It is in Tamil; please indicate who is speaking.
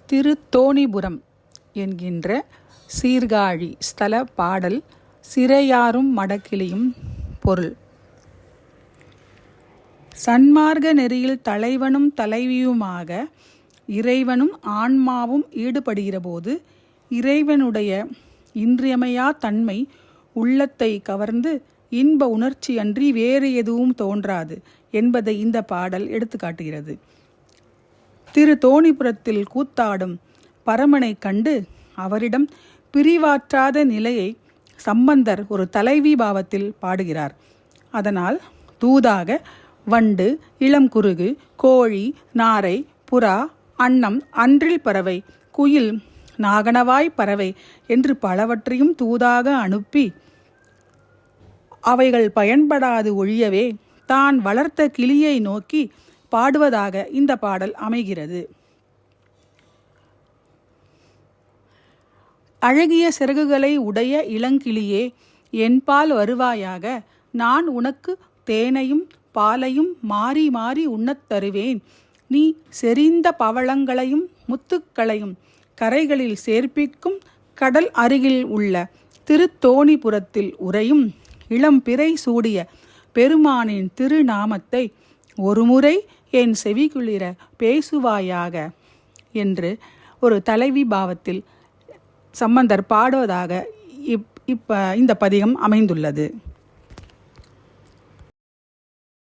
Speaker 1: திருத்தோணிபுரம் என்கின்ற சீர்காழி ஸ்தல பாடல் சிறையாரும் மடக்கிளியும் பொருள். சன்மார்க்க நெறியில் தலைவனும் தலைவியுமாக இறைவனும் ஆன்மாவும் ஈடுபடுகிறபோது இறைவனுடைய இன்றியமையா தன்மை உள்ளத்தை கவர்ந்து இன்ப உணர்ச்சியன்றி வேறு எதுவும் தோன்றாது என்பதை இந்த பாடல் எடுத்துக்காட்டுகிறது. திருத்தோணிபுரத்தில் கூத்தாடும் பரமனை கண்டு அவரிடம் பிரிவாற்றாத நிலையை சம்பந்தர் ஒரு தலைவி பாவத்தில் பாடுகிறார். அதனால் தூதாக வண்டு, இளங்குருகு, கோழி, நாரை, புறா, அன்னம், அன்றில் பறவை, குயில், நாகனவாய் பறவை என்று பலவற்றையும் தூதாக அனுப்பி அவைகள் பயன்படாது ஒழியவே தான் வளர்த்த கிளியை நோக்கி பாடுவதாக இந்த பாடல் அமைகிறது. அழகிய சிறகுகளை உடைய இளங்கிளியே, என்பால் வருவாயாக, நான் உனக்கு தேனையும் பாலையும் மாறி மாறி உண்ணத் தருவேன். நீ செறிந்த பவளங்களையும் முத்துக்களையும் கரைகளில் சேர்ப்பிக்கும் கடல் அருகில் உள்ள திருத்தோணிபுரத்தில் உறையும் இளம்பிறை சூடிய பெருமானின் திருநாமத்தை ஒருமுறை என் செவிகுளிர பேசுவாயாக என்று ஒரு தலைவி பாவத்தில் சம்பந்தர் பாடுவதாக இந்த பதிகம் அமைந்துள்ளது.